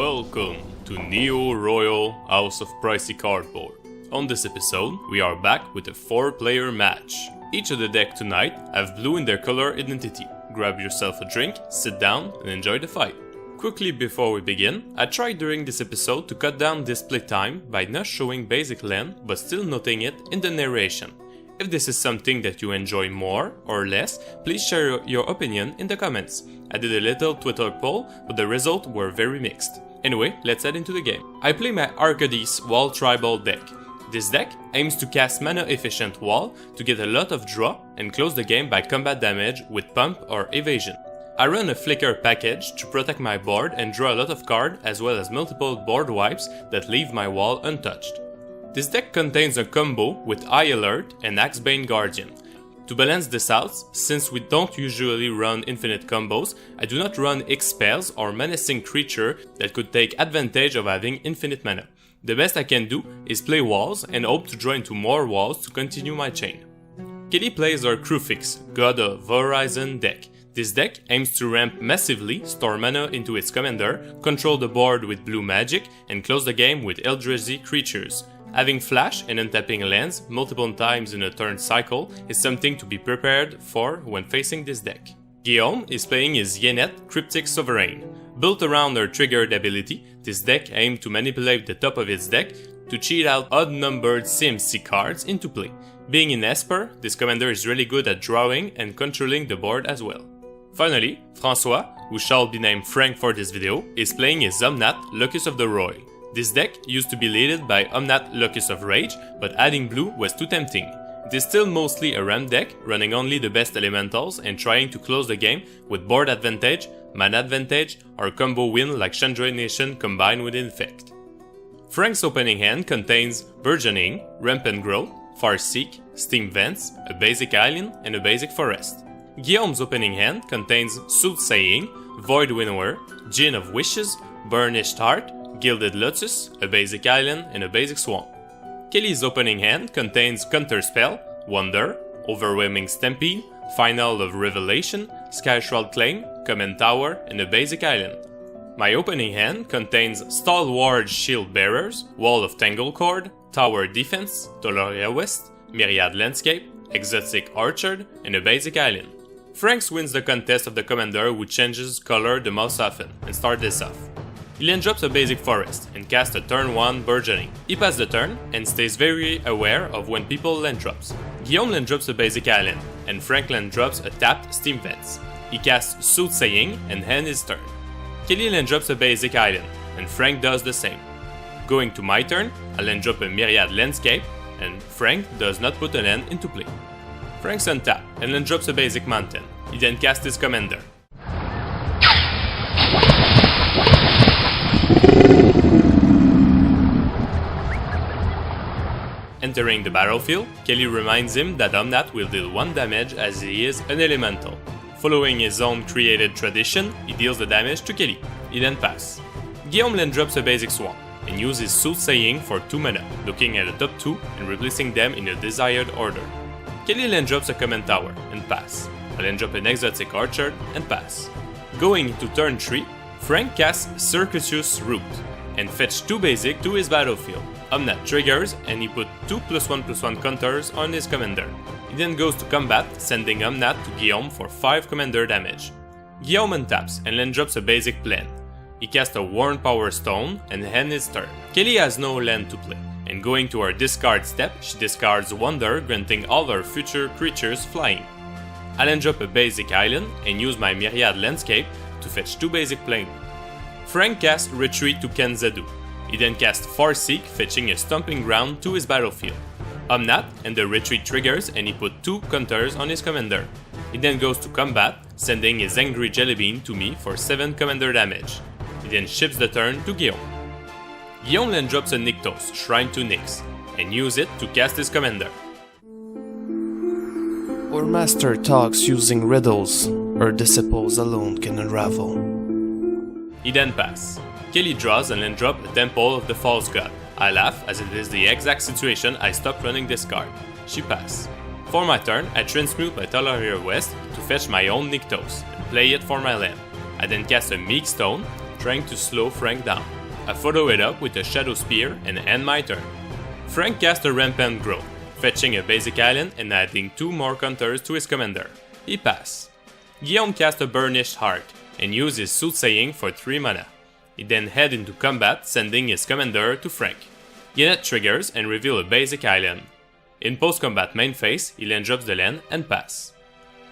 Welcome to NeoRoyal House of Pricey Cardboard. On this episode, we are back with a 4-player match. Each of the deck tonight have blue in their color identity. Grab yourself a drink, sit down, and enjoy the fight. Quickly before we begin, I tried during this episode to cut down display time by not showing basic land but still noting it in the narration. If this is something that you enjoy more or less, please share your opinion in the comments. I did a little Twitter poll, but the results were very mixed. Anyway, let's head into the game. I play my Arcadis Wall Tribal deck. This deck aims to cast mana efficient wall to get a lot of draw and close the game by combat damage with pump or evasion. I run a flicker package to protect my board and draw a lot of cards as well as multiple board wipes that leave my wall untouched. This deck contains a combo with Eye Alert and Axebane Guardian. To balance this out, since we don't usually run infinite combos, I do not run X spells or menacing creature that could take advantage of having infinite mana. The best I can do is play walls and hope to draw into more walls to continue my chain. Kelly plays our Kruphix, God of Horizon deck. This deck aims to ramp massively, store mana into its commander, control the board with blue magic, and close the game with Eldrazi creatures. Having flash and untapping lands multiple times in a turn cycle is something to be prepared for when facing this deck. Guillaume is playing his Yennett Cryptic Sovereign. Built around her triggered ability, this deck aims to manipulate the top of its deck to cheat out odd-numbered CMC cards into play. Being in Esper, this commander is really good at drawing and controlling the board as well. Finally, François, who shall be named Frank for this video, is playing his Omnath Locus of the Roy. This deck used to be led by Omnath Locus of Rage, but adding blue was too tempting. It is still mostly a ramp deck, running only the best elementals and trying to close the game with board advantage, mana advantage, or combo win like Chandra Nation combined with Infect. Frank's opening hand contains Burgeoning, Rampant Growth, Farseek, Steam Vents, a basic island, and a basic forest. Guillaume's opening hand contains Soothsaying, Void Winnower, Gin of Wishes, Burnished Heart, Gilded Lotus, a basic island, and a basic swamp. Kelly's opening hand contains Counterspell, Wonder, Overwhelming Stampede, Final of Revelation, Skyshroud Claim, Command Tower, and a basic island. My opening hand contains Stalwart Shield Bearers, Wall of Tanglecord, Tower Defense, Tolaria West, Myriad Landscape, Exotic Orchard, and a basic island. Franks wins the contest of the commander who changes color the most often, and start this off. He land drops a basic forest and casts a turn 1 Burgeoning. He passes the turn and stays very aware of when people land drops. Guillaume land drops a basic island and Frank land drops a tapped Steam Vents. He casts Soothsaying and end his turn. Kelly land drops a basic island and Frank does the same. Going to my turn, I land drop a Myriad Landscape and Frank does not put a land into play. Frank's untap and land drops a basic mountain. He then casts his commander. Entering the battlefield, Kelly reminds him that Omnath will deal 1 damage as he is an elemental. Following his own created tradition, he deals the damage to Kelly. He then passes. Guillaume then drops a basic swamp and uses Soothsaying for 2 mana, looking at the top 2 and replacing them in a desired order. Kelly then drops a command tower and pass. I then drop an exotic orchard and pass. Going into turn 3, Frank casts Circuitous Route and fetch 2 basic to his battlefield. Omnath triggers and he put 2 +1/+1 counters on his commander. He then goes to combat, sending Omnath to Guillaume for 5 commander damage. Guillaume untaps and land drops a basic plan. He casts a Worn Power Stone and ends his turn. Kelly has no land to play, and going to her discard step, she discards Wonder, granting all her future creatures flying. I land drop a basic island and use my Myriad Landscape to fetch 2 basic plane. Frank casts Retreat to Kanzadu. He then casts Farseek, fetching a Stomping Ground to his battlefield. Omnath and the retreat triggers and he put 2 counters on his commander. He then goes to combat, sending his Angry Jellybean to me for 7 commander damage. He then ships the turn to Guillaume. Guillaume then drops a Nykthos, Shrine to Nyx, and use it to cast his commander. Our master talks using riddles, our disciples alone can unravel. He then passes. Kelly draws and then drops a Temple of the False God. I laugh as it is the exact situation I stopped running this card. She passes. For my turn, I transmute my Tolaria West to fetch my own Nykthos and play it for my land. I then cast a Meek Stone, trying to slow Frank down. I follow it up with a Shadow Spear and end my turn. Frank cast a Rampant Growth, fetching a basic island and adding 2 more counters to his commander. He pass. Guillaume cast a Burnished Heart and used his Soothsaying for 3 mana. He then head into combat, sending his commander to Frank. Yennett triggers and reveal a basic island. In post-combat main phase, he land drops the land and pass.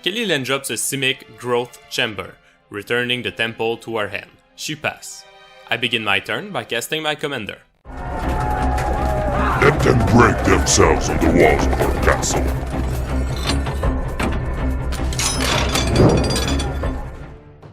Kelly land drops a Simic Growth Chamber, returning the temple to her hand. She pass. I begin my turn by casting my commander. Let them break themselves on the walls of our castle.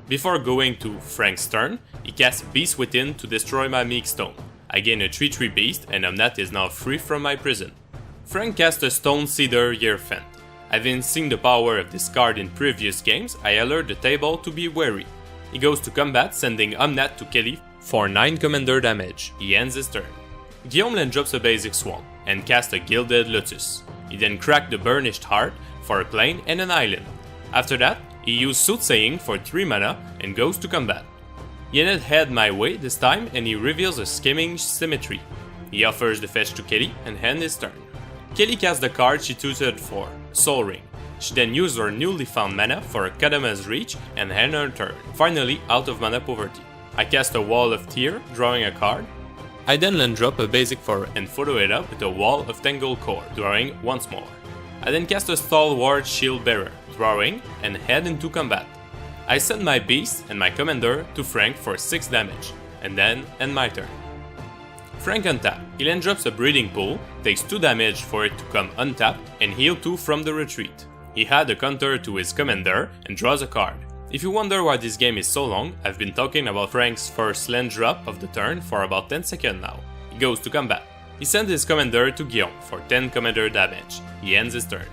Before going to Frank's turn, he casts Beast Within to destroy my Meek Stone. I gain a 3/3 beast and Omnath is now free from my prison. Frank casts a Stone Cedar Hierophant. Having seen the power of this card in previous games, I alert the table to be wary. He goes to combat, sending Omnath to Kelly for 9 commander damage. He ends his turn. Guillaume then drops a basic Swan and casts a Gilded Lotus. He then cracks the Burnished Heart for a plane and an island. After that, he used Soothsaying for 3 mana and goes to combat. Yennett head my way this time and he reveals a Skimming Symmetry. He offers the fetch to Kelly and ends his turn. Kelly casts the card she tutored for, Soul Ring. She then used her newly found mana for a Kadama's Reach and end her turn, finally out of mana poverty. I cast a Wall of Tear, drawing a card. I then land drop a basic for and follow it up with a Wall of Tangled Core, drawing once more. I then cast a Stalwart Shield Bearer, drawing, and head into combat. I send my beast and my commander to Frank for 6 damage, and then end my turn. Frank untap. He land drops a Breeding Pool, takes 2 damage for it to come untapped, and heal 2 from the retreat. He had a counter to his commander and draws a card. If you wonder why this game is so long, I've been talking about Frank's first land drop of the turn for about 10 seconds now. He goes to combat. He sends his commander to Guillaume for 10 commander damage. He ends his turn.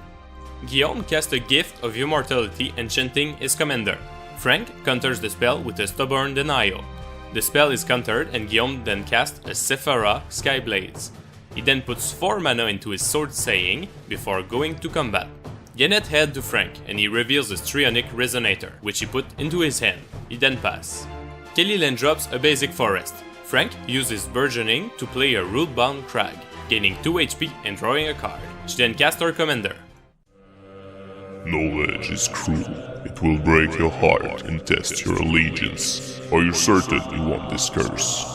Guillaume casts a Gift of Immortality, enchanting his commander. Frank counters the spell with a Stubborn Denial. The spell is countered and Guillaume then casts a Sephara Skyblades. He then puts 4 mana into his Soothsaying before going to combat. Yennett head to Frank and he reveals a Strionic Resonator, which he put into his hand. He then pass. Kelly then drops a basic forest. Frank uses Burgeoning to play a Rootbound Crag, gaining 2 HP and drawing a card. She then casts her commander. Knowledge is cruel. It will break your heart and test your allegiance. Are you certain you want this curse?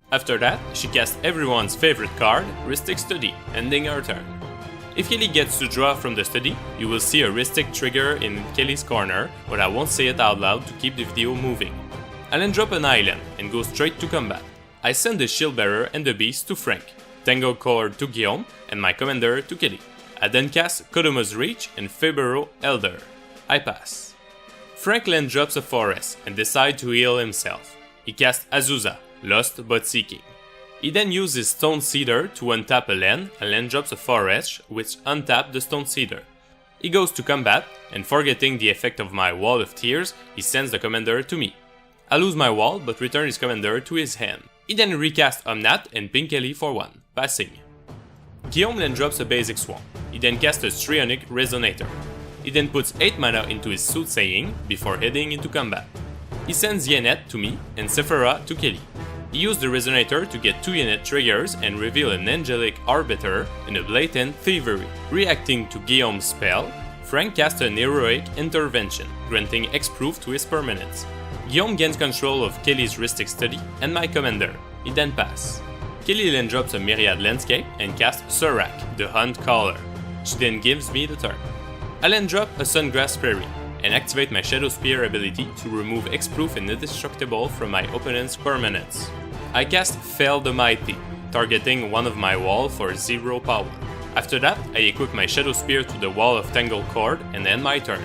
After that, she casts everyone's favorite card, Rhystic Study, ending her turn. If Kelly gets to draw from the study, you will see a Rhystic trigger in Kelly's corner, but I won't say it out loud to keep the video moving. I'll then drop an island and go straight to combat. I send the Shield Bearer and the Beast to Frank, Tangled Core to Guillaume, and my commander to Kelly. I then cast Kodoma's Reach and Febero Elder. I pass. Frank land drops a forest and decides to heal himself. He casts Azusa, Lost but Seeking. He then uses Stone Cedar to untap a land and land drops a forest which untap the Stone Cedar. He goes to combat and forgetting the effect of my Wall of Tears, he sends the commander to me. I lose my wall but return his commander to his hand. He then recasts Omnath and ping Kelly for 1, passing. Guillaume then drops a basic Swan. He then casts a Strionic Resonator. He then puts 8 mana into his Soothsaying before heading into combat. He sends Yennett to me and Sephara to Kelly. He used the Resonator to get 2 Yennett triggers and reveal an Angelic Arbiter and a Blatant Thievery. Reacting to Guillaume's spell, Frank casts an Heroic Intervention, granting Hexproof to his permanents. Guillaume gains control of Kelly's Rhystic Study and my commander. He then pass. Kelly then drops a Myriad Landscape and casts Surak, the Hunt Caller. She then gives me the turn. I then drop a Sungrass Prairie and activate my Shadow Spear ability to remove Hexproof and Indestructible from my opponent's permanents. I cast Fell the Mighty, targeting one of my wall for 0 power. After that, I equip my Shadow Spear to the Wall of Tangled Cord and end my turn.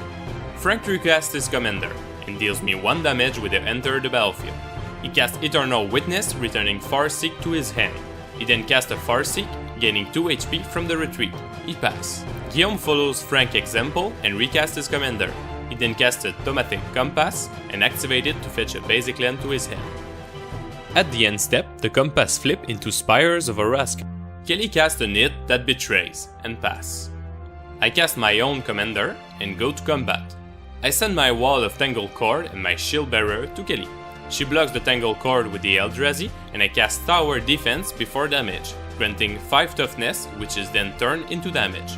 Frank recasts his commander and deals me 1 damage with it enter the battlefield. He casts Eternal Witness, returning Farseek to his hand. He then casts a Farseek, gaining 2 HP from the retreat. He pass. Guillaume follows Frank's example and recasts his commander. He then casts a Tomatic Compass and activates it to fetch a basic land to his hand. At the end step, the compass flip into Spires of Araska. Kelly casts a Hit that betrays and pass. I cast my own commander and go to combat. I send my wall of Tangled Cord and my Shield Bearer to Kelly. She blocks the Tangled Cord with the Eldrazi, and I cast Tower Defense before damage, granting 5 toughness, which is then turned into damage.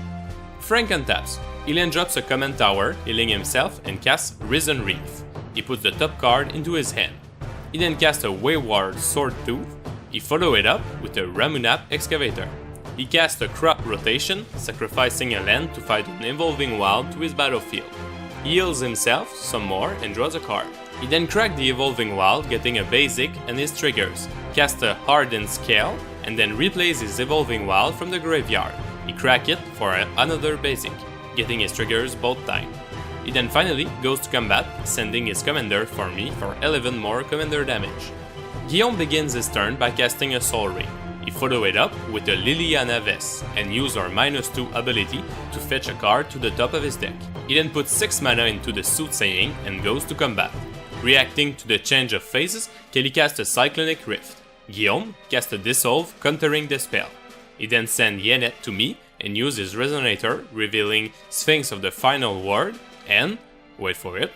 Frank untaps. He then drops a command tower, healing himself, and casts Risen Reef. He puts the top card into his hand. He then casts a Wayward Sword Tooth. He follows it up with a Ramunap Excavator. He casts a Crop Rotation, sacrificing a land to fight an Evolving Wild to his battlefield. He heals himself some more and draws a card. He then cracks the Evolving Wild, getting a basic and his triggers, casts a Hardened Scale, and then replays his Evolving Wild from the graveyard. He cracks it for another basic, getting his triggers both times. He then finally goes to combat, sending his commander for me for 11 more commander damage. Guillaume begins his turn by casting a Soul Ring. He follows it up with a Liliana Vest and uses our -2 ability to fetch a card to the top of his deck. He then puts 6 mana into the Soothsaying and goes to combat. Reacting to the change of phases, Kelly casts a Cyclonic Rift. Guillaume casts a Dissolve, countering the spell. He then sends Yennett to me and uses his Resonator, revealing Sphinx of the Final Word and, wait for it,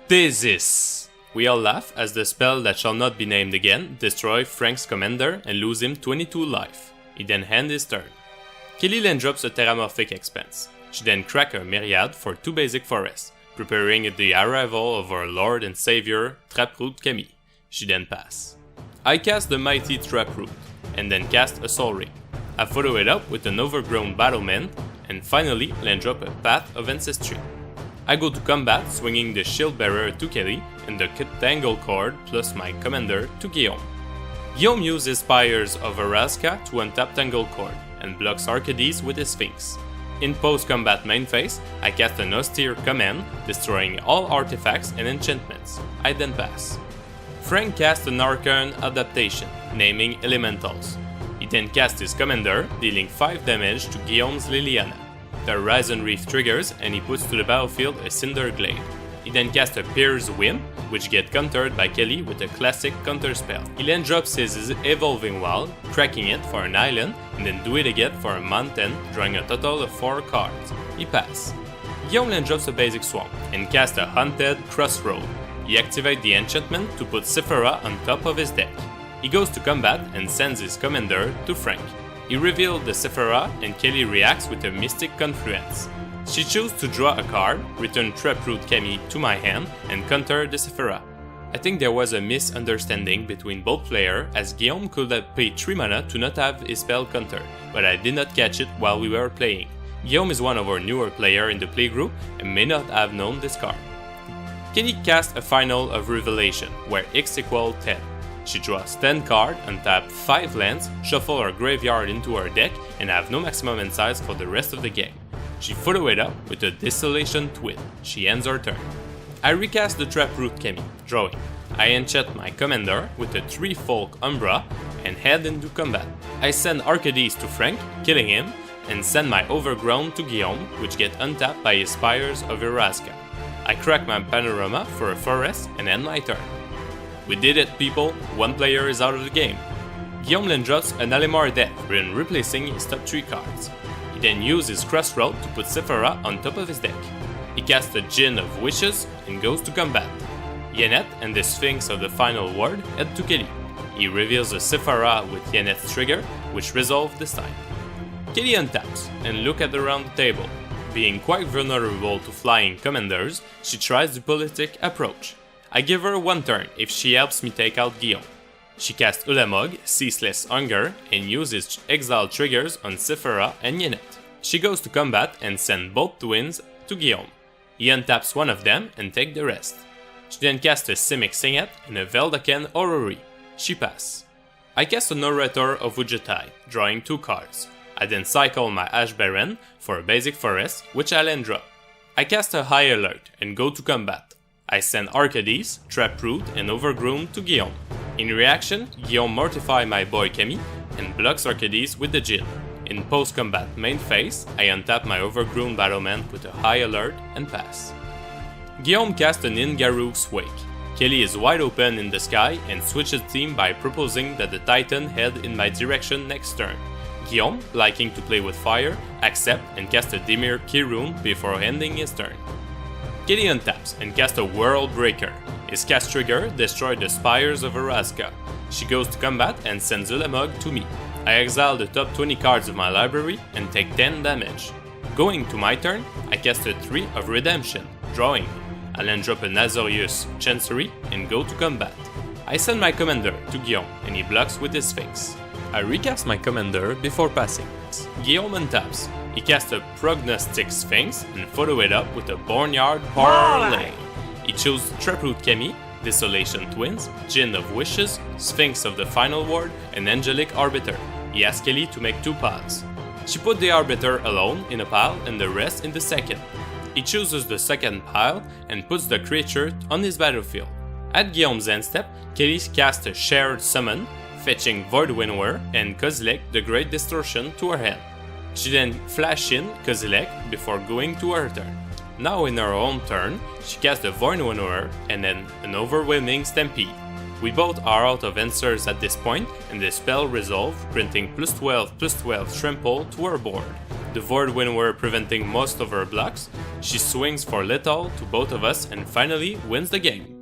Thesis. We all laugh as the spell that shall not be named again destroys Frank's commander and lose him 22 life. He then hands his turn. Kelly then drops a Terramorphic Expanse. She then cracks a Myriad for 2 basic forests, preparing the arrival of our Lord and Savior, Taproot Camille. She then passes. I cast the Mighty Taproot, and then cast a Soul Ring. I follow it up with an Overgrown Battlement, and finally then drop a Path of Ancestry. I go to combat, swinging the Shield Bearer to Kelly, and the Tangled Cord plus my commander to Guillaume. Guillaume uses Spires of Araska to untap Tangled Cord, and blocks Arcades with his Sphinx. In post-combat main phase, I cast an Austere Command, destroying all artifacts and enchantments. I then pass. Frank casts an Arcane Adaptation, naming Elementals. He then casts his commander, dealing 5 damage to Guillaume's Liliana. The Horizon Reef triggers and he puts to the battlefield a Cinder Glade. He then casts a Pierce Whim, which gets countered by Kelly with a classic counter spell. He then drops his Evolving Wild, cracking it for an island, and then do it again for a mountain, drawing a total of 4 cards. He passes. Guillaume then drops a basic swamp, and casts a Haunted Crossroad. He activates the enchantment to put Sephara on top of his deck. He goes to combat and sends his commander to Frank. He reveals the Sephara and Kelly reacts with a Mystic Confluence. She chooses to draw a card, return Taproot Camille to my hand, and counter the Sephara. I think there was a misunderstanding between both players, as Guillaume could have paid 3 mana to not have his spell countered, but I did not catch it while we were playing. Guillaume is one of our newer players in the playgroup and may not have known this card. Kelly casts a Final of Revelation, where X equals 10. She draws 10 cards, untap 5 lands, shuffle her graveyard into her deck, and have no maximum end size for the rest of the game. She follows it up with a Desolation Twin. She ends her turn. I recast the Taproot Camille, drawing. I enchant my commander with a 3-Folk Umbra and head into combat. I send Arcades to Frank, killing him, and send my Overgrown to Guillaume, which get untapped by his Spires of Eraska. I crack my Panorama for a forest and end my turn. We did it, people. 1 player is out of the game. Guillaume then drops an Alimar Death, when replacing his top 3 cards. He then uses Crossroad to put Sephara on top of his deck. He casts a Djinn of Wishes and goes to combat. Yennett and the Sphinx of the Final Word head to Kelly. He reveals a Sephara with Yennett's trigger, which resolves this time. Kelly untaps and looks at around the table. Being quite vulnerable to flying commanders, she tries the politic approach. I give her 1 turn if she helps me take out Guillaume. She casts Ulamog, Ceaseless Hunger, and uses Exile triggers on Sephara and Yennett. She goes to combat and sends both twins to Guillaume. He untaps one of them and takes the rest. She then casts a Simic Signet and a Veldaken Orrery. She passes. I cast a Narrator of Ujatai, drawing 2 cards. I then cycle my Ash Baron for a basic forest, which I'll end drop. I cast a High Alert and go to combat. I send Arcades, Taproot, and Overgrown to Guillaume. In reaction, Guillaume mortifies my boy Camille and blocks Arcades with the Djinn. In post-combat main phase, I untap my Overgrown Battlement with a High Alert and pass. Guillaume casts an Ingaruk's Wake. Kelly is wide open in the sky and switches team by proposing that the Titan head in my direction next turn. Guillaume, liking to play with fire, accepts and casts a Dimir Key Rune before ending his turn. Kelly untaps and casts a World Breaker. His cast trigger destroys the Spires of Araska. She goes to combat and sends Ulamog to me. I exile the top 20 cards of my library and take 10 damage. Going to my turn, I cast a 3 of Redemption, drawing. I then drop a Nazorius Chancery and go to combat. I send my commander to Guillaume and he blocks with his Sphinx. I recast my commander before passing. Guillaume untaps. He casts a Prognostic Sphinx and follow it up with a Barnyard Parlay. He chose Traproot Kemi, Desolation Twins, Djinn of Wishes, Sphinx of the Final Ward, and Angelic Arbiter. He asked Kelly to make 2 piles. She put the Arbiter alone in a pile and the rest in the second. He chooses the second pile and puts the creature on his battlefield. At Guillaume's end step, Kelly casts a Shared Summon, fetching Void Winnower and Kozilek the Great Distortion to her hand. She then flashed in Kozilek before going to her turn. Now in her own turn, she casts a Void Winnower and then an Overwhelming Stampede. We both are out of answers at this point, and the spell resolved, granting +12/+12 trample to her board. The Void Winnower preventing most of her blocks, she swings for lethal to both of us and finally wins the game.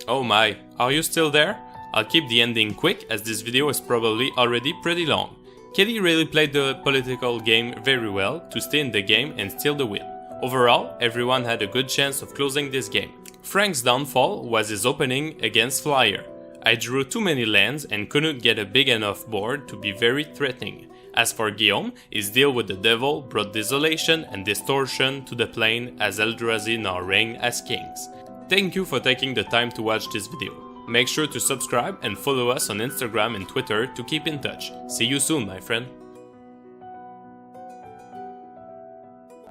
Oh my, are you still there? I'll keep the ending quick as this video is probably already pretty long. Kelly really played the political game very well to stay in the game and steal the win. Overall, everyone had a good chance of closing this game. Frank's downfall was his opening against Flyer. I drew too many lands and couldn't get a big enough board to be very threatening. As for Guillaume, his deal with the devil brought desolation and distortion to the plane as Eldrazi now reign as kings. Thank you for taking the time to watch this video. Make sure to subscribe and follow us on Instagram and Twitter to keep in touch. See you soon, my friend.